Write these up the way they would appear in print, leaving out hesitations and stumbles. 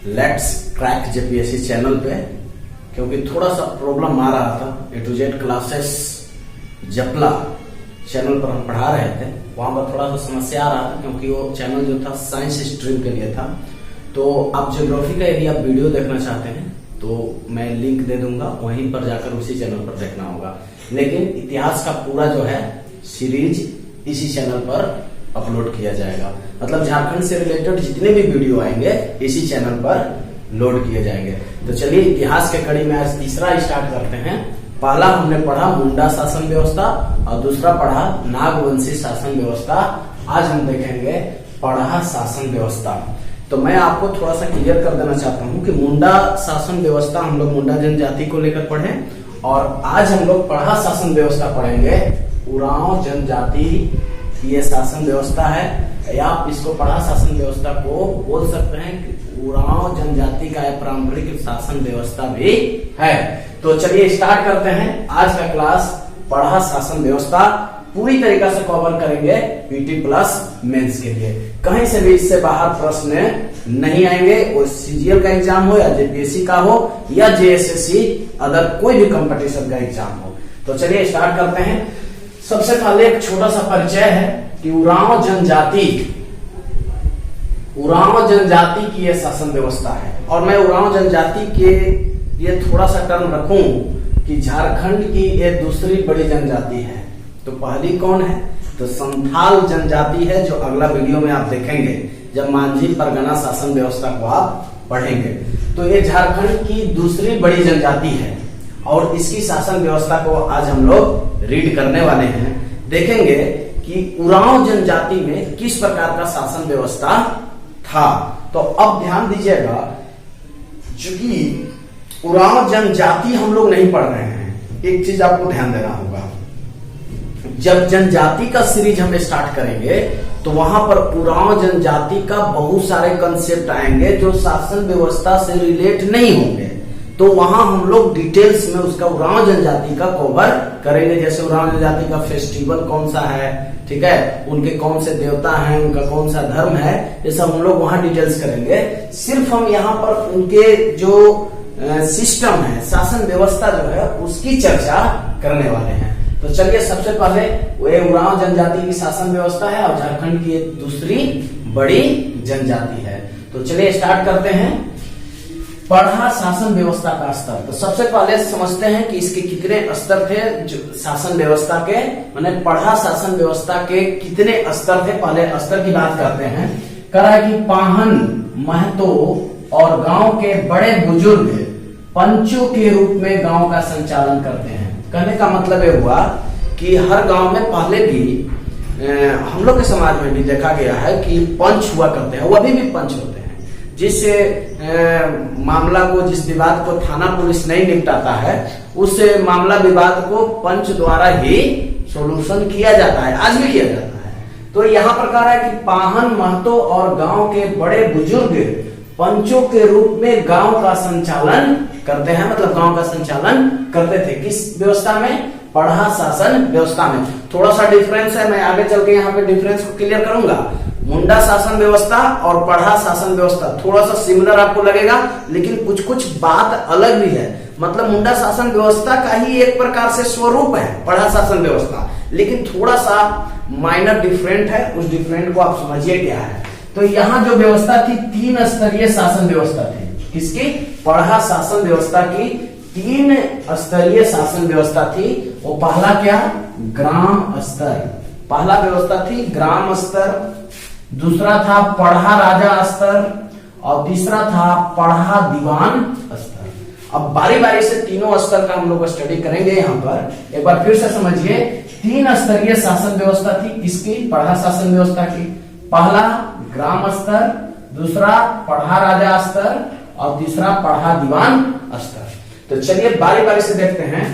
Let's crack JPSC channel पे, क्योंकि थोड़ा सा प्रॉब्लम आ रहा था। A to Z classes Japla channel पर हम पढ़ा रहे थे, वहां पर थोड़ा सा समस्या आ रहा था, क्योंकि वो चैनल जो था साइंस स्ट्रीम के लिए था। तो आप ज्योग्राफी का यदि आप वीडियो देखना चाहते हैं तो मैं लिंक दे दूंगा, वहीं पर जाकर उसी चैनल पर देखना होगा। लेकिन इतिहास का पूरा जो है सीरीज इसी चैनल पर अपलोड किया जाएगा। मतलब झारखंड से रिलेटेड जितने भी वीडियो आएंगे इसी चैनल पर लोड किए जाएंगे। तो चलिए इतिहास के कड़ी में आज तीसरा स्टार्ट करते हैं। पहला हमने पढ़ा मुंडा शासन व्यवस्था और दूसरा पढ़ा नागवंशी शासन व्यवस्था। आज हम देखेंगे पढ़ा शासन व्यवस्था। तो मैं आपको थोड़ा सा क्लियर कर देना चाहता हूं कि मुंडा शासन व्यवस्था हम लोग मुंडा जनजाति को लेकर पढ़े, और आज हम लोग पढ़ा शासन व्यवस्था पढ़ेंगे उरांव जनजाति की ये शासन व्यवस्था है, या आप इसको पढ़ा शासन व्यवस्था को बोल सकते हैं कि उरांव जनजाति का पारंपरिक शासन व्यवस्था भी है। तो चलिए स्टार्ट करते हैं आज का क्लास। पढ़ा शासन व्यवस्था पूरी तरीका से कवर करेंगे पीटी प्लस मेंस के लिए। कहीं से भी इससे बाहर प्रश्न नहीं आएंगे, वो सीजीएल का एग्जाम हो या जेपीएससी का हो या जेएसएससी अदर कोई भी कंपटीशन का एग्जाम हो। तो चलिए स्टार्ट करते हैं। सबसे पहले एक छोटा सा परिचय है कि उरांव जनजाति की यह शासन व्यवस्था है। और मैं उरांव जनजाति के ये थोड़ा सा टर्म रखूं कि झारखंड की ये दूसरी बड़ी जनजाति है। तो पहली कौन है? तो संथाल जनजाति है, जो अगला वीडियो में आप देखेंगे जब मांझी परगना शासन व्यवस्था को आप पढ़ेंगे। तो ये झारखंड की दूसरी बड़ी जनजाति है और इसकी शासन व्यवस्था को आज हम लोग रीड करने वाले हैं। देखेंगे कि उरांव जनजाति में किस प्रकार का शासन व्यवस्था था। तो अब ध्यान दीजिएगा, चूंकि उरांव जनजाति हम लोग नहीं पढ़ रहे हैं, एक चीज आपको ध्यान देना होगा। जब जनजाति का सीरीज हम स्टार्ट करेंगे तो वहां पर उरांव जनजाति का बहुत सारे कंसेप्ट आएंगे जो शासन व्यवस्था से रिलेट नहीं होंगे। तो वहां हम लोग डिटेल्स में उसका उरांव जनजाति का कवर करेंगे। जैसे उरांव जनजाति का फेस्टिवल कौन सा है, ठीक है, उनके कौन से देवता हैं, उनका कौन सा धर्म है, ये सब हम लोग वहां डिटेल्स करेंगे। सिर्फ हम यहाँ पर उनके जो सिस्टम है, शासन व्यवस्था जो है, उसकी चर्चा करने वाले हैं। तो चलिए सबसे पहले वो उरांव जनजाति की शासन व्यवस्था है और झारखंड की एक दूसरी बड़ी जनजाति है। तो चलिए स्टार्ट करते हैं पढ़ा शासन व्यवस्था का स्तर। तो सबसे पहले समझते हैं कि इसके कितने स्तर थे जो शासन व्यवस्था के, माने पढ़ा शासन व्यवस्था के कितने स्तर थे। पहले स्तर की बात करते हैं। कह रहा है कि पाहन महतो और गांव के बड़े बुजुर्ग पंचों के रूप में गांव का संचालन करते हैं। कहने का मतलब ये हुआ कि हर गांव में पहले भी हम लोग के समाज में भी देखा गया है कि पंच हुआ करते हैं, वो अभी भी पंच होते हैं। जिस मामला को, जिस विवाद को थाना पुलिस नहीं निपटाता है, उस मामला विवाद को पंच द्वारा ही सोल्यूशन किया जाता है, आज भी किया जाता है। तो यहाँ पर कह रहा है कि पाहन महतो और गांव के बड़े बुजुर्ग पंचों के रूप में गांव का संचालन करते हैं, मतलब गांव का संचालन करते थे। किस व्यवस्था में? पढ़ा शासन व्यवस्था में। थोड़ा सा डिफरेंस है, मैं आगे चल के यहाँ पे डिफरेंस को क्लियर करूंगा। मुंडा शासन व्यवस्था और पढ़ा शासन व्यवस्था थोड़ा सा सिमिलर आपको लगेगा, लेकिन कुछ कुछ बात अलग भी है। मतलब मुंडा शासन व्यवस्था का ही एक प्रकार से स्वरूप है पढ़ा शासन व्यवस्था, लेकिन थोड़ा सा माइनर डिफरेंट है। उस डिफरेंट को आप समझिए क्या है। तो यहाँ जो व्यवस्था थी, 3 स्तरीय शासन व्यवस्था थी। किसकी? पढ़ा शासन व्यवस्था की 3 स्तरीय शासन व्यवस्था थी। वो पहला क्या? ग्राम स्तर। पहला व्यवस्था थी ग्राम स्तर, दूसरा था पढ़ा राजा स्तर और तीसरा था पढ़ा दीवान स्तर। अब बारी बारी से तीनों स्तर का हम लोग स्टडी करेंगे। यहाँ पर एक बार फिर से समझिए, 3 स्तरीय शासन व्यवस्था थी। किसकी? पढ़ा शासन व्यवस्था की। पहला ग्राम स्तर, दूसरा पढ़ा राजा स्तर और तीसरा पढ़ा दीवान स्तर। तो चलिए बारी बारी से देखते हैं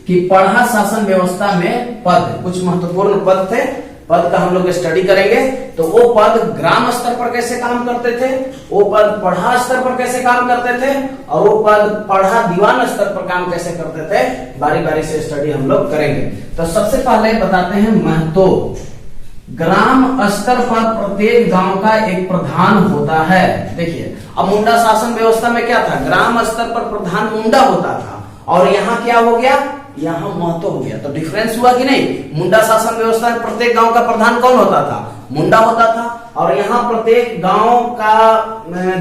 कि पढ़ा शासन व्यवस्था में पद, कुछ महत्वपूर्ण पद थे। पद का हम लोग स्टडी करेंगे। तो वो पद ग्राम स्तर पर कैसे काम करते थे, वो पद पढ़ा स्तर पर कैसे काम करते थे, और वो पद पढ़ा दीवान स्तर पर काम कैसे करते थे, बारी बारी से स्टडी हम लोग करेंगे। तो सबसे पहले बताते हैं महतो। ग्राम स्तर पर प्रत्येक गांव का एक प्रधान होता है। देखिए अब मुंडा शासन व्यवस्था में क्या था, ग्राम स्तर पर प्रधान मुंडा होता था, और यहाँ क्या हो गया, यहाँ महतो हो गया। तो डिफरेंस हुआ कि नहीं, मुंडा शासन व्यवस्था में प्रत्येक गांव का प्रधान कौन होता था, मुंडा होता था, और यहाँ प्रत्येक गांव का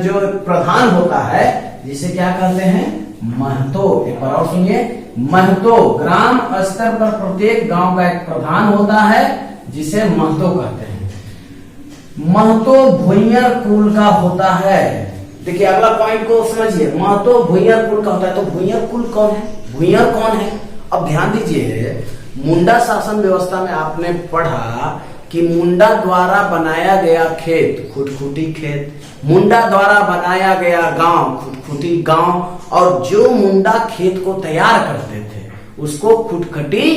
जो प्रधान होता है जिसे क्या कहते हैं, महतो। एक बार और सुनिए, महतो, ग्राम स्तर पर प्रत्येक गांव का एक प्रधान होता है जिसे महतो कहते हैं। महतो भुइंयर कुल का होता है। देखिए अगला पॉइंट को समझिए, महतो भुइंयर कुल का होता है। तो भुइंयर कुल कौन है, भुइंयर कौन है? अब ध्यान दीजिए, मुंडा शासन व्यवस्था में आपने पढ़ा कि मुंडा द्वारा बनाया गया खेत खुटखुटी खेत, मुंडा द्वारा बनाया गया गांव खुटखुटी गांव, और जो मुंडा खेत को तैयार करते थे उसको खुटखटी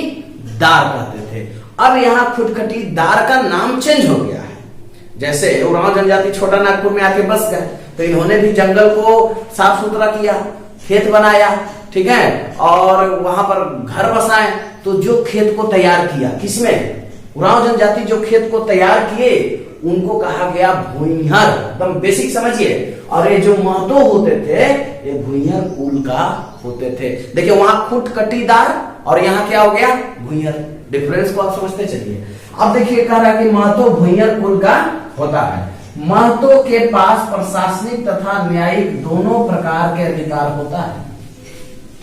दार कहते थे। अब यहाँ खुटखटी दार का नाम चेंज हो गया है। जैसे उरांव जनजाति छोटा नागपुर में आके बस गए, तो इन्होंने भी जंगल को साफ सुथरा किया, खेत बनाया, ठीक है, और वहां पर घर बसाए। तो जो खेत को तैयार किया, किसमें, उरांव जनजाति जो खेत को तैयार किए उनको कहा गया भुइंहर। एकदम बेसिक समझिए। और ये जो महतो होते थे ये भुइंहर कुल का होते थे। देखिए वहां खुटखटीदार और यहाँ क्या हो गया, भुइंहर। डिफरेंस को आप समझते चलिए। अब देखिए कह रहा है कि महतो भुइंहर कुल का होता है। महतो के पास प्रशासनिक तथा न्यायिक दोनों प्रकार के अधिकार होता है,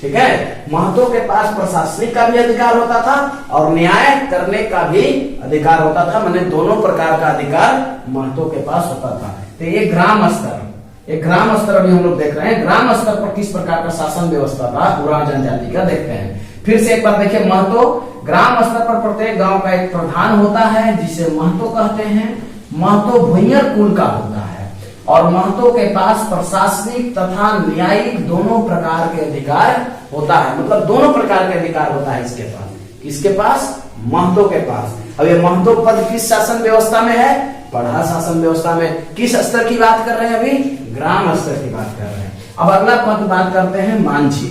ठीक है। महतो के पास प्रशासनिक का भी अधिकार होता था और न्याय करने का भी अधिकार होता था, माने दोनों प्रकार का अधिकार महतो के पास होता था। तो ये ग्राम स्तर, एक ग्राम स्तर अभी हम लोग देख रहे हैं। ग्राम स्तर पर किस प्रकार का शासन व्यवस्था था उरांव जनजाति का, देखते हैं। फिर से एक बार देखिए, महतो ग्राम स्तर पर प्रत्येक गांव का एक प्रधान होता है जिसे महतो कहते हैं। महतो भुइंहर कुल का होता है और महतो के पास प्रशासनिक तथा न्यायिक दोनों प्रकार के अधिकार होता है, मतलब दोनों प्रकार के अधिकार होता है इसके पास। किसके पास, महतो के पास। अब ये महतो पद किस शासन व्यवस्था में है, पढ़ा शासन व्यवस्था में। किस स्तर की बात कर रहे हैं, अभी ग्राम स्तर की बात कर रहे हैं। अब अगला पद बात करते हैं मांझी।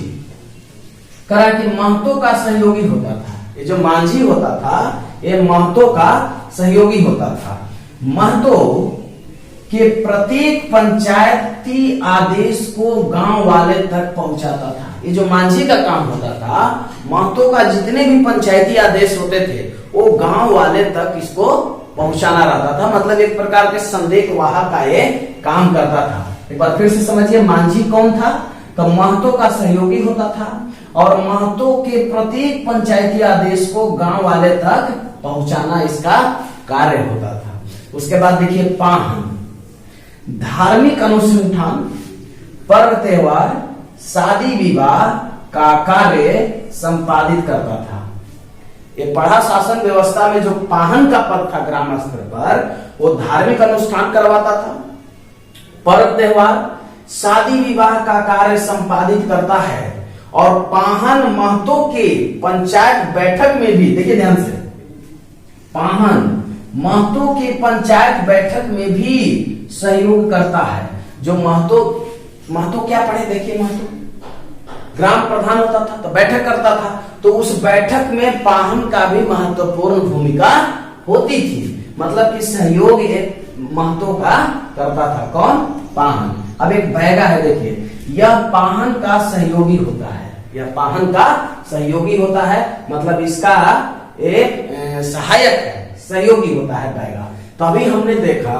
कहा कि महतो का सहयोगी होता था। ये जो मांझी होता था ये महतो का सहयोगी होता था। महतो के प्रत्येक पंचायती आदेश को गांव वाले तक पहुंचाता था। ये जो मांझी का काम होता था, महतो का जितने भी पंचायती आदेश होते थे वो गांव वाले तक इसको पहुंचाना रहता था, मतलब एक प्रकार के संदेश वाहक का ये काम करता था। एक बार फिर से समझिए, मांझी कौन था, तो महतो का सहयोगी होता था और महतो के प्रत्येक पंचायती आदेश को गांव वाले तक पहुंचाना इसका कार्य होता था। उसके बाद देखिए पाहन, धार्मिक अनुष्ठान, पर्व त्योहार, शादी विवाह का कार्य संपादित करता था। ये पढ़ा शासन व्यवस्था में जो पाहन का पद था ग्राम स्तर पर, वो धार्मिक अनुष्ठान करवाता था, पर्व त्योहार, शादी विवाह का कार्य संपादित करता है। और पाहन महतो के पंचायत बैठक में भी, देखिए ध्यान से, पाहन महतो के पंचायत बैठक में भी सहयोग करता है। जो महतो क्या पढ़े, देखिए महतो ग्राम प्रधान होता था तो बैठक करता था, तो उस बैठक में पाहन का भी महत्वपूर्ण भूमिका होती थी, मतलब कि सहयोग एक महतो का करता था। कौन, पाहन। अब एक बैगा है, देखिए यह पाहन का सहयोगी होता है, यह पाहन का सहयोगी होता है, मतलब इसका एक सहायक है, सहयोगी होता है बैगा। तो अभी हमने देखा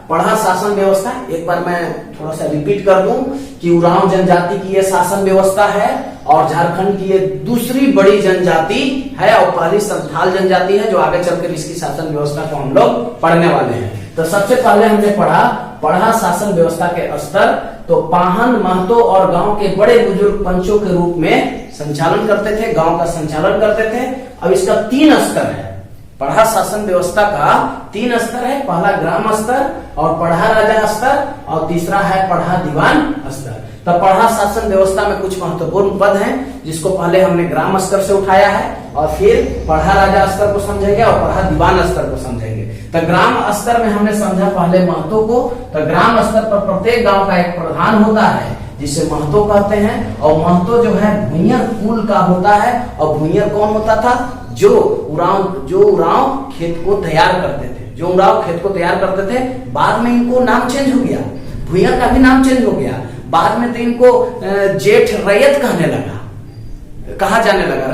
पढ़ा शासन व्यवस्था। एक बार मैं थोड़ा सा रिपीट कर दूं कि उरांव जनजाति की यह शासन व्यवस्था है और झारखंड की ये दूसरी बड़ी जनजाति है और पहली संथाल जनजाति है, जो आगे चलकर इसकी शासन व्यवस्था को हम लोग पढ़ने वाले हैं। तो सबसे पहले हमने पढ़ा शासन व्यवस्था के स्तर। तो पाहन महतो और गांव के बड़े बुजुर्ग पंचों के रूप में संचालन करते थे, गांव का संचालन करते थे। अब इसका 3 स्तर है, पढ़ा शासन व्यवस्था का 3 स्तर है। पहला ग्राम स्तर और पढ़ा राजा स्तर और तीसरा है पढ़ा दीवान स्तर। तो पढ़ा शासन व्यवस्था में कुछ महत्वपूर्ण पद हैं, जिसको पहले हमने ग्राम स्तर से उठाया है और फिर पढ़ा राजा स्तर को समझेंगे और पढ़ा दीवान स्तर को समझेंगे। तो ग्राम स्तर में हमने समझा पहले महतो को। तो ग्राम स्तर पर प्रत्येक गांव का एक प्रधान होता है जिसे महतो कहते हैं, और महतो जो है भुइंहर कुल का होता है। और भुइंहर कौन होता था, जो उरांव खेत को तैयार करते थे, जो उरांव खेत को तैयार करते थे। बाद में इनको नाम चेंज हो गया, भुइयां का भी नाम चेंज हो गया। बाद में तो इनको जेठ रैयत कहा जाने लगा,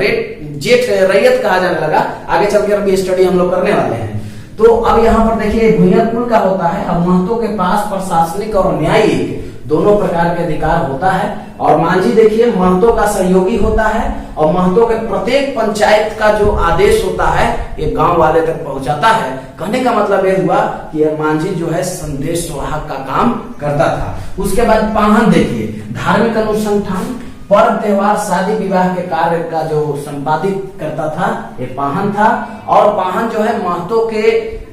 जेठ रैयत कहा जाने लगा। आगे चल के अभी स्टडी हम लोग करने वाले हैं। तो अब यहाँ पर देखिए भुइयां कुल का होता है। अब महतो के पास प्रशासनिक और न्यायिक दोनों प्रकार के अधिकार होता है। और मांझी देखिए महतो का सहयोगी होता है और महतो के प्रत्येक पंचायत का जो आदेश होता है ये गांव वाले तक पहुंचाता है। कहने का मतलब ये हुआ कि यह मांझी जो है संदेश वाहक का काम करता था। उसके बाद पाहन देखिए, धार्मिक अनुसंधान, पर्व त्योहार, शादी विवाह के कार्य का जो संपादित करता था ये पाहन था। और पाहन जो है महतो के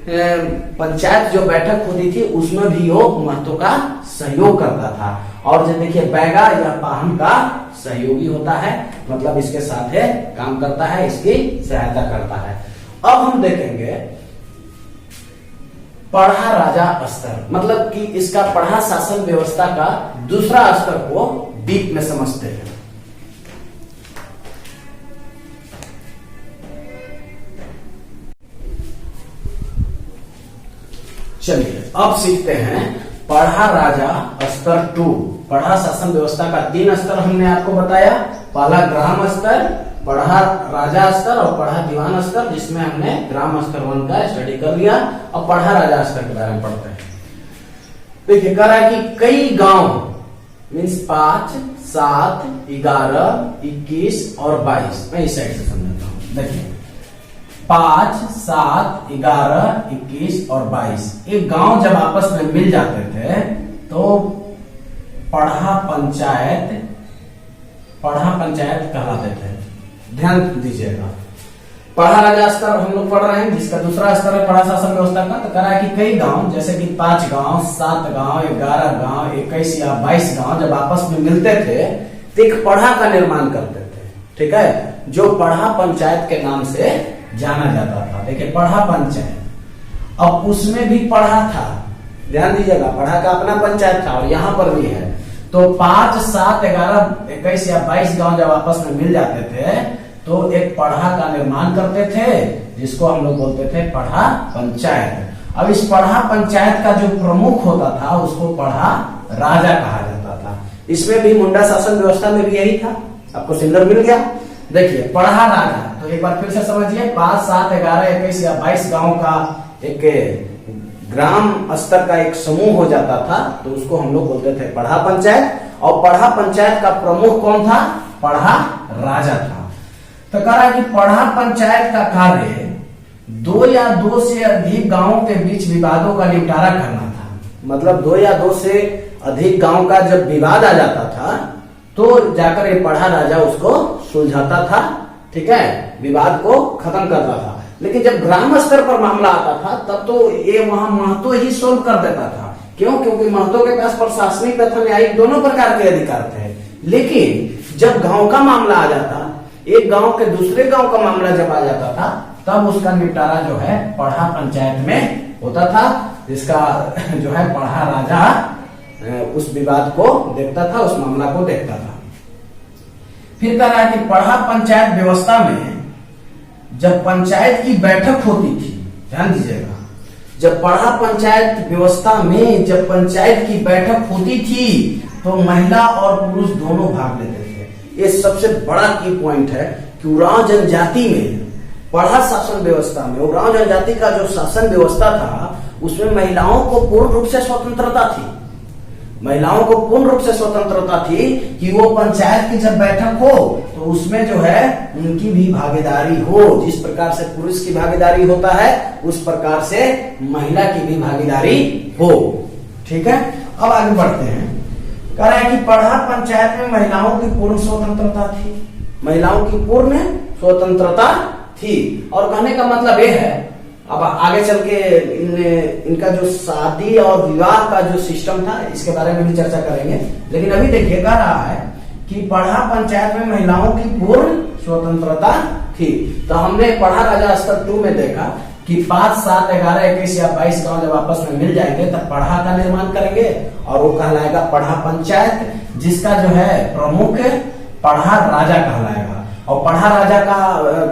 पंचायत जो बैठक होती थी उसमें भी वो महतो का सहयोग करता था। और जो देखिए बैगा या पाहन का सहयोगी होता है, मतलब इसके साथ है काम करता है, इसकी सहायता करता है। अब हम देखेंगे पढ़ा राजा स्तर, मतलब कि इसका पढ़ा शासन व्यवस्था का दूसरा स्तर को डीप में समझते हैं। चलिए अब सीखते हैं पढ़ा राजा स्तर 2। पढ़ा शासन व्यवस्था का 3 स्तर हमने आपको बताया। पहला ग्राम स्तर, पढ़ा राजा स्तर और पढ़ा दीवान स्तर, जिसमें हमने ग्राम स्तर 1 का स्टडी कर लिया। अब पढ़ा राजा स्तर के बारे में पढ़ते हैं। देखिए कह रहा है कि कई गांव मीन्स 5, 7, 11, 21 और 22। मैं इस साइड से समझाता हूं। देखिए 5, 7, 11, 21 और 22 ये गांव जब आपस में मिल जाते थे तो पढ़ा पंचायत कहलाते थे। ध्यान दीजिएगा, पढ़ा राजा स्तर हम लोग पढ़ रहे हैं, जिसका दूसरा स्तर है पढ़ा शासन व्यवस्था का। तो कह रहा है कि कई गांव जैसे कि 5 गांव, 7 गांव, 11 गांव, 21 या 22 गांव जब आपस में मिलते थे तो एक पढ़ा का निर्माण करते थे। ठीक है, जो पढ़ा पंचायत के नाम से जाना जाता था। देखिए पढ़ा पंचायत, अब उसमें भी पढ़ा था, ध्यान दीजिएगा, पढ़ा का अपना पंचायत था और यहां पर भी है। तो 5, 7, 11, 21 या 22 गांव जब आपस में मिल जाते थे तो एक पढ़ा का निर्माण करते थे, जिसको हम लोग बोलते थे पढ़ा पंचायत। अब इस पढ़ा पंचायत का जो प्रमुख होता था उसको पढ़ा राजा कहा जाता था। इसमें भी मुंडा शासन व्यवस्था में भी यही था। आपको सिलेंडर मिल गया। देखिए पढ़ा राजा, तो एक बार फिर से समझिए, 5, 7, 11, 21 या 22 गांव का एक ग्राम स्तर का एक समूह हो जाता था, तो उसको हम लोग बोलते थे पढ़ा पंचायत। और पढ़ा पंचायत का प्रमुख कौन था? पढ़ा राजा था। तो कह रहा है कि पढ़ा पंचायत का कार्य 2 या 2 से अधिक गांवों के बीच विवादों का निपटारा करना था। मतलब 2 या 2 से अधिक गांव का जब विवाद आ जाता था तो जाकर ये पढ़ा राजा उसको सुलझाता था। ठीक है, विवाद को खत्म करता था। लेकिन जब ग्राम स्तर पर मामला आता था तब तो ये वहां महतो ही सोल्व कर देता था। क्यों? क्योंकि महतो के पास प्रशासनिक तथा न्यायिक दोनों प्रकार के अधिकार थे। लेकिन जब गांव का मामला आ जाता, एक गांव के दूसरे गांव का मामला जब आ जाता था, तब उसका निपटारा जो है पढ़ा पंचायत में होता था, जिसका जो है पढ़ा राजा उस विवाद को देखता था, उस मामला को देखता था। फिर कह रहा है कि पढ़ा पंचायत व्यवस्था में जब पंचायत की बैठक होती थी, ध्यान दीजिएगा, जब पढ़ा पंचायत व्यवस्था में जब पंचायत की बैठक होती थी तो महिला और पुरुष दोनों भाग लेते थे। ये सबसे बड़ा की पॉइंट है कि उरांव जनजाति में पढ़ा शासन व्यवस्था में उरांव जनजाति का जो शासन व्यवस्था था उसमें महिलाओं को पूर्ण रूप से स्वतंत्रता थी। महिलाओं को पूर्ण रूप से स्वतंत्रता थी कि वो पंचायत की जब बैठक हो तो उसमें जो है उनकी भी भागीदारी हो। जिस प्रकार से पुरुष की भागीदारी होता है उस प्रकार से महिला की भी भागीदारी हो। ठीक है, अब आगे बढ़ते हैं। कह रहा है कि पढ़ा पंचायत में महिलाओं की पूर्ण स्वतंत्रता थी। महिलाओं की पूर्ण स्वतंत्रता थी। और कहने का मतलब यह है, अब आगे चल के इनका जो शादी और विवाह का जो सिस्टम था इसके बारे में भी चर्चा करेंगे। लेकिन अभी देखिए कह रहा है कि पढ़ा पंचायत में महिलाओं की पूर्ण स्वतंत्रता थी। तो हमने पढ़ा राजा स्तर 2 में देखा कि 5, 7, 11, 21 या 22 गांव जब आपस में मिल जाएंगे तब पढ़ा का निर्माण करेंगे और वो कहलाएगा पढ़ा पंचायत, जिसका जो है प्रमुख पढ़ा राजा कहलाएगा। और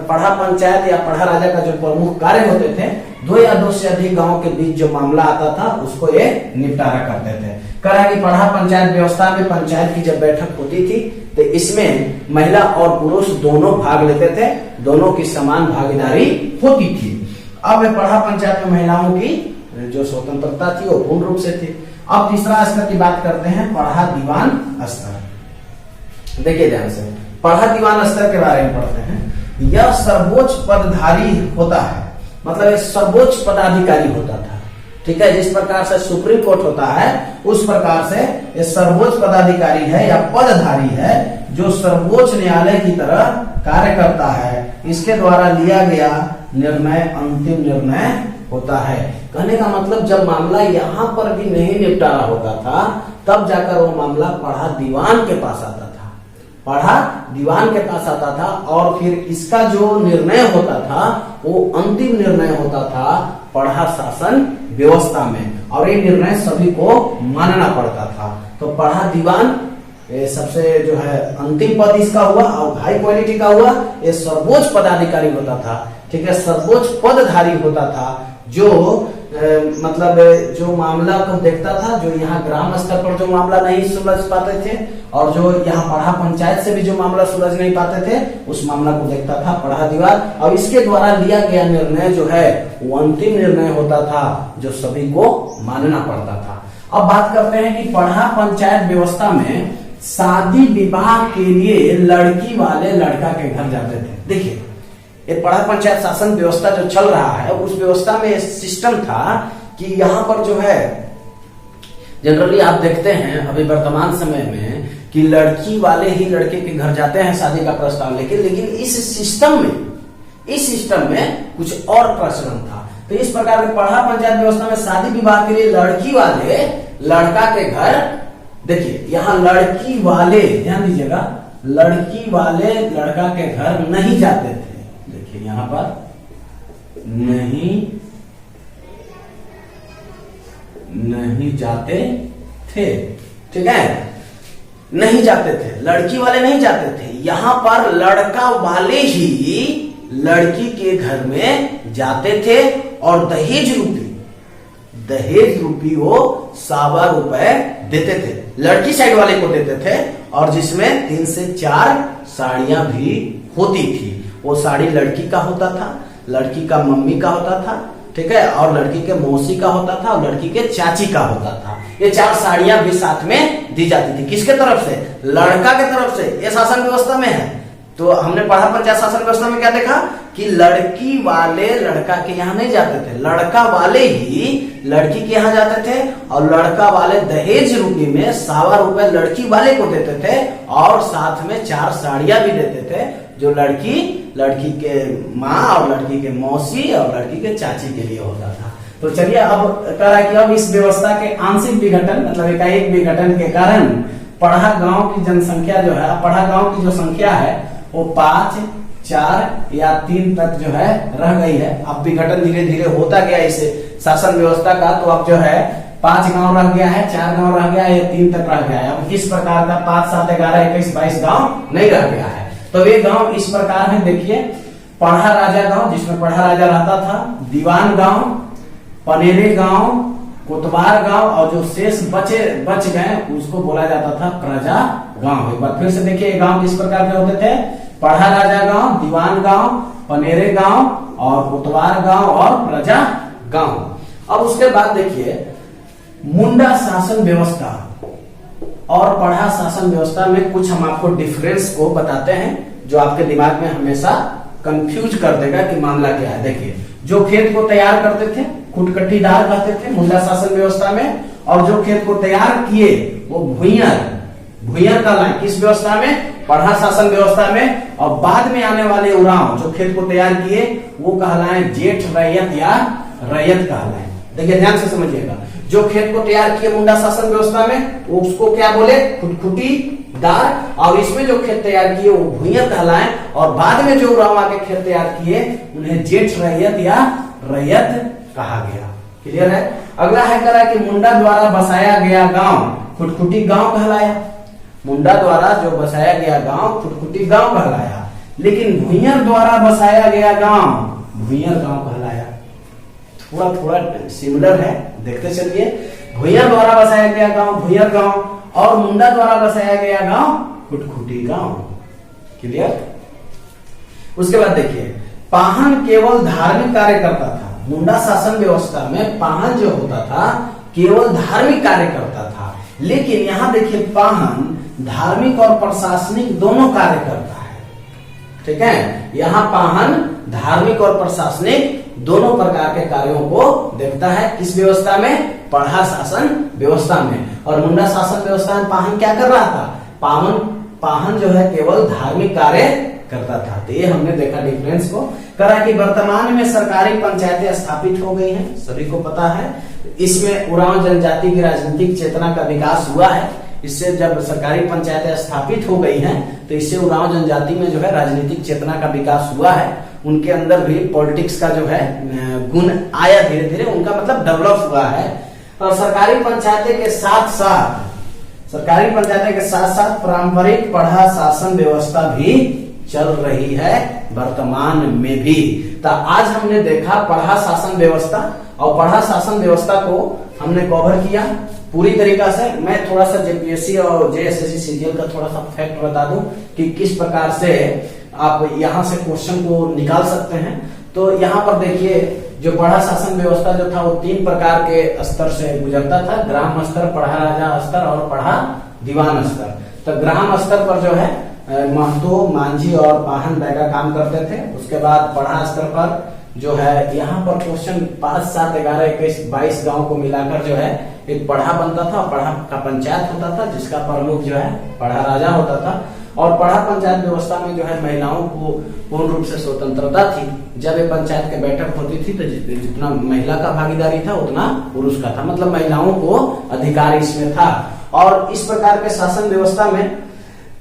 पढ़ा पंचायत या पढ़ा राजा का जो प्रमुख कार्य होते थे दो या दो से अधिक गांव के बीच जो मामला आता था उसको ये निपटारा करते थे। कहा कि पढ़ा पंचायत व्यवस्था में पंचायत की जब बैठक होती थी तो इसमें महिला और पुरुष दोनों भाग लेते थे, दोनों की समान भागीदारी होती थी। अब पढ़ा पंचायत में महिलाओं की जो स्वतंत्रता थी वो पूर्ण रूप से थी। अब तीसरा स्तर की बात करते हैं, पढ़ा दीवान स्तर। देखिए ध्यान से, पढ़ा दीवान स्तर के बारे में पढ़ते हैं। यह सर्वोच्च पदधारी होता है, मतलब सर्वोच्च पदाधिकारी होता था, ठीक है। जिस प्रकार से सुप्रीम कोर्ट होता है उस प्रकार से ये सर्वोच्च पदाधिकारी है या पदधारी है जो सर्वोच्च न्यायालय की तरह कार्य करता है। इसके द्वारा लिया गया निर्णय अंतिम निर्णय होता है। कहने का मतलब जब मामला यहाँ पर भी नहीं निपटारा होता था तब जाकर वो मामला पढ़ा दीवान के पास आता था, पढ़ा दीवान के पास आता था और फिर इसका जो निर्णय होता था वो अंतिम निर्णय होता था पढ़ा शासन व्यवस्था में, और ये निर्णय सभी को मानना पड़ता था। तो पढ़ा दीवान सबसे जो है अंतिम पद इसका हुआ और हाई क्वालिटी का हुआ, ये सर्वोच्च पदाधिकारी होता था, ठीक है, सर्वोच्च पदधारी होता था जो मतलब जो मामला को देखता था, जो यहाँ ग्राम स्तर पर जो मामला नहीं सुलझ पाते थे और जो यहाँ पढ़ा पंचायत से भी जो मामला सुलझ नहीं पाते थे उस मामला को देखता था पढ़ा दीवान, और इसके द्वारा लिया गया निर्णय जो है वो अंतिम निर्णय होता था जो सभी को मानना पड़ता था। अब बात करते हैं कि पढ़ा पंचायत व्यवस्था में शादी विवाह के लिए लड़की वाले लड़का के घर जाते थे। देखिए ये पढ़ा पंचायत शासन व्यवस्था जो चल रहा है उस व्यवस्था में सिस्टम था कि यहाँ पर जो है जनरली आप देखते हैं अभी वर्तमान समय में कि लड़की वाले ही लड़के के घर जाते हैं शादी का प्रस्ताव लेके, लेकिन इस सिस्टम में कुछ और प्रचलन था। तो इस प्रकार के पढ़ा पंचायत व्यवस्था में शादी विवाह के लिए लड़की वाले लड़का के घर, देखिए यहाँ लड़की वाले, ध्यान दीजिएगा, लड़की वाले लड़का के घर नहीं जाते थे। देखिए यहां पर नहीं जाते थे, ठीक है, नहीं जाते थे, लड़की वाले नहीं जाते थे। यहां पर लड़का वाले ही लड़की के घर में जाते थे और दहेज रूपी वो 100 रुपए देते थे, लड़की साइड वाले को देते थे, और जिसमें 3 से 4 साड़ियां भी होती थी। वो साड़ी लड़की का होता था, लड़की का मम्मी का होता था, ठीक है, और लड़की के मौसी का होता था और लड़की के चाची का होता था। ये 4 साड़ियां भी साथ में दी जाती थी। किसके तरफ से? लड़का के तरफ से। ये शासन व्यवस्था में है। तो हमने पढ़ा पंचायत शासन व्यवस्था में क्या देखा कि लड़की वाले लड़का के यहाँ नहीं जाते थे, लड़का वाले ही लड़की के यहाँ जाते थे, और लड़का वाले दहेज रूपी में 100 रुपए लड़की वाले को देते थे और साथ में 4 साड़ियां भी देते थे जो लड़की के माँ और लड़की के मौसी और लड़की के चाची के लिए होता था। तो चलिए अब कह रहा है कि अब इस व्यवस्था के आंशिक विघटन मतलब एकाएक विघटन के कारण पढ़ा गांव की जनसंख्या जो है, पढ़ा गांव की जो संख्या है वो 5, 4 या 3 तक जो है रह गई है। अब विघटन धीरे धीरे होता गया इस शासन व्यवस्था का, तो अब जो है 5 गांव रह गया है, 4 गांव रह गया है, 3 तक रह गया है। अब किस प्रकार का 5, 7, 11, 21, 22 गांव नहीं रह गया है। तो ये गांव इस प्रकार है, देखिए, पढ़ा राजा गांव जिसमें पढ़ा राजा रहता था, दीवान गांव, पनेरे गांव, कोतवार गांव, और जो शेष बच गए उसको बोला जाता था प्रजा गांव। एक बार फिर से देखिए गांव किस प्रकार के होते थे, पढ़ा राजा गांव, दीवान गांव, पनेरे गांव और कोतवार गांव और प्रजा गांव। अब उसके बाद देखिए मुंडा शासन व्यवस्था और पढ़ा शासन व्यवस्था में कुछ हम आपको डिफरेंस को बताते हैं जो आपके दिमाग में हमेशा कंफ्यूज कर देगा कि मामला क्या है। देखिए, जो खेत को तैयार करते थे खुटकटीदार कहते थे मुंडा शासन व्यवस्था में, और जो खेत को तैयार किए वो भूइयार कहलाए। किस व्यवस्था में? पढ़ा शासन व्यवस्था में। और बाद में आने वाले उरांव जो खेत को तैयार किए वो कहलाए जेठ रैयत या रैयत कहलाए। देखिए ध्यान से समझिएगा, जो खेत को तैयार किए मुंडा शासन व्यवस्था में उसको क्या बोले? खुटखुटीदार। और इसमें जो खेत तैयार किए वो भूइयार कहलाए, और बाद में जो उरांव आके खेत तैयार किए उन्हें जेठ रैयत या रैयत कहा गया। क्लियर है? अगला है करा कि मुंडा द्वारा बसाया गया गांव खुटखुटी गांव कहलाया। मुंडा द्वारा जो बसाया गया गांव खुटखुटी गांव कहलाया, लेकिन भूइयार द्वारा बसाया गया गांव भूइयार गांव कहलाया। थोड़ा थोड़ा सिमिलर है, देखते चलिए। भुइयां द्वारा बसाया गया गांव भुइयां गांव, और मुंडा द्वारा बसाया गया गांव खुटखुटी गांव। क्लियर। उसके बाद देखिए, पाहन केवल धार्मिक कार्य करता था। मुंडा शासन व्यवस्था में पाहन जो होता था केवल धार्मिक कार्य करता था, लेकिन यहां देखिए पाहन धार्मिक और प्रशासनिक दोनों कार्य करता है। ठीक है, यहां पाहन धार्मिक और प्रशासनिक दोनों प्रकार के कार्यों को देखता है। किस व्यवस्था में? पढ़ा शासन व्यवस्था में। और मुंडा शासन व्यवस्था में पाहन क्या कर रहा था? पाहन जो है केवल धार्मिक कार्य करता था। तो ये हमने देखा डिफरेंस को। करा कि वर्तमान में सरकारी पंचायतें स्थापित हो गई हैं, सभी को पता है। इसमें उरांव जनजाति की राजनीतिक चेतना का विकास हुआ है। इससे जब सरकारी पंचायतें स्थापित हो गई हैं तो इससे उरांव जनजाति में जो है राजनीतिक चेतना का विकास हुआ है। उनके अंदर भी पॉलिटिक्स का जो है गुण आया, धीरे धीरे उनका मतलब डेवलप हुआ है। और सरकारी पंचायतें के साथ साथ पारंपरिक पढ़ा शासन व्यवस्था भी चल रही है वर्तमान में भी। तो आज हमने देखा पढ़ा शासन व्यवस्था, और पढ़ा शासन व्यवस्था को हमने कवर किया पूरी तरीका से। मैं थोड़ा सा जेपीएससी और जेएसएससी सीजीएल का थोड़ा सा फैक्ट बता दूं कि किस प्रकार से आप यहां से क्वेश्चन को निकाल सकते हैं। तो यहाँ पर देखिए, जो पढ़ा शासन व्यवस्था जो था वो 3 प्रकार के स्तर से गुजरता था: ग्राम स्तर, पढ़ा राजा स्तर और पढ़ा दीवान स्तर। तो ग्राम स्तर पर जो है महतो, मांझी और पाहन बैगा काम करते थे। उसके बाद पढ़ा स्तर पर जो है यहाँ पर क्वेश्चन 5, 7, 11, 21, 22 गांव को मिलाकर जो है एक पढ़ा बनता था। पढ़ा का पंचायत होता था जिसका प्रमुख जो है पढ़ा राजा होता था। और पढ़ा पंचायत व्यवस्था में जो है महिलाओं को पूर्ण रूप से स्वतंत्रता थी। जब ये पंचायत की बैठक होती थी तो जितना महिला का भागीदारी था उतना पुरुष का था, मतलब महिलाओं को अधिकार इसमें था। और इस प्रकार के शासन व्यवस्था में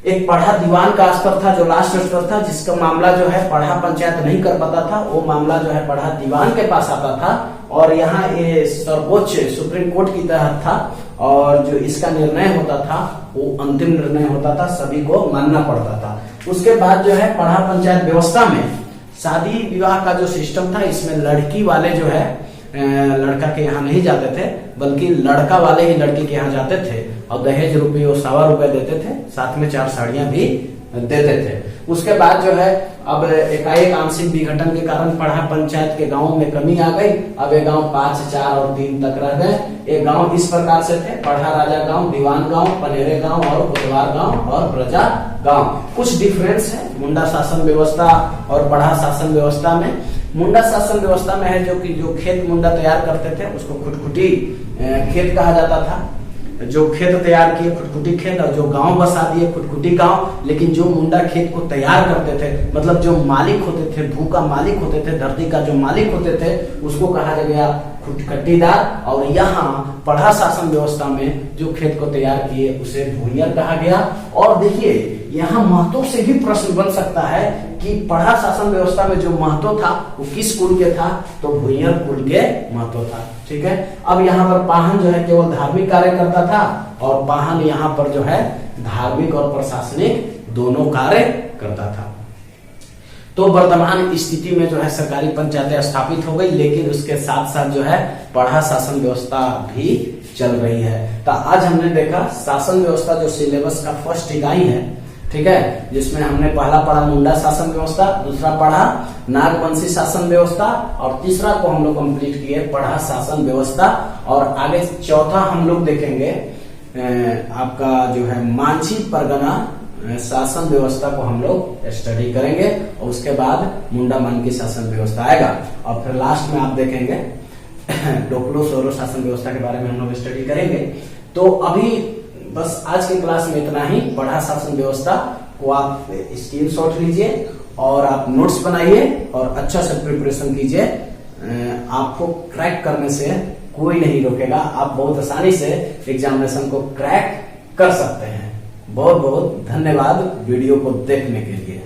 एक पढ़ा दीवान का स्तर था जो लास्ट स्तर था, जिसका मामला जो है पढ़ा पंचायत नहीं कर पाता था, वो मामला जो है पढ़ा दीवान के पास आता था। और यहाँ ये सर्वोच्च सुप्रीम कोर्ट की तहत था, और जो इसका निर्णय होता था वो अंतिम निर्णय होता था, सभी को मानना पड़ता था। उसके बाद जो है पढ़ा पंचायत व्यवस्था में शादी विवाह का जो सिस्टम था, इसमें लड़की वाले जो है लड़का के यहाँ नहीं जाते थे, बल्कि लड़का वाले ही लड़की के यहाँ जाते थे और दहेज रुपये और ₹100 देते थे, साथ में 4 साड़ियां भी देते थे। उसके बाद जो है अब एकाएक आंशिक विघटन के कारण पढ़ा पंचायत के गांवों में कमी आ गई। अब ये गांव 5, 4 और 3 तक रह गए। ये गांव इस प्रकार से थे: पढ़ा राजा गांव, दीवान गांव, पनेरे गांव और कोतवाल गांव और प्रजा गांव। कुछ डिफरेंस है मुंडा शासन व्यवस्था और पढ़ा शासन व्यवस्था में। मुंडा शासन व्यवस्था में है जो खेत मुंडा तैयार करते थे उसको खुटखुटी खेत कहा जाता था। जो खेत तैयार किए खुटखुटी खेत, और जो गांव बसा दिए खुटखुटी गांव। लेकिन जो मुंडा खेत को तैयार करते थे, मतलब जो मालिक होते थे, भू का मालिक होते थे, धरती का जो मालिक होते थे, उसको कहा गया खुटखटीदार। और यहाँ पढ़ा शासन व्यवस्था में जो खेत को तैयार किए उसे भूइयर कहा गया। और देखिए यहाँ महतो से भी प्रश्न बन सकता है कि पढ़ा शासन व्यवस्था में जो महतो था वो किस कुल के था? तो भूइयर कुल के महतो था। ठीक है। अब यहाँ पर पाहन जो है केवल धार्मिक कार्य करता था, और पाहन यहाँ पर जो है धार्मिक और प्रशासनिक दोनों कार्य करता था। तो वर्तमान स्थिति में जो है सरकारी पंचायतें स्थापित हो गई, लेकिन उसके साथ साथ जो है पढ़ा शासन व्यवस्था भी चल रही है। तो आज हमने देखा शासन व्यवस्था जो सिलेबस का फर्स्ट इकाई है, ठीक है, जिसमें हमने पहला पढ़ा मुंडा शासन व्यवस्था, दूसरा पढ़ा नागवंशी शासन व्यवस्था, और तीसरा को हम लोग कंप्लीट किए पढ़ा शासन व्यवस्था। और आगे चौथा हम लोग देखेंगे आपका जो है मांझी परगना शासन व्यवस्था को हम लोग स्टडी करेंगे, और उसके बाद मुंडा मन की शासन व्यवस्था आएगा। और फिर लास्ट में आप देखेंगे डोकलो सोरो शासन व्यवस्था के बारे में हम लोग स्टडी करेंगे। तो अभी बस आज की क्लास में इतना ही। पढ़ा शासन व्यवस्था को आप स्क्रीनशॉट लीजिए और आप नोट्स बनाइए और अच्छा से प्रिपरेशन कीजिए। आपको क्रैक करने से कोई नहीं रोकेगा, आप बहुत आसानी से एग्जामिनेशन को क्रैक कर सकते हैं। बहुत बहुत धन्यवाद वीडियो को देखने के लिए।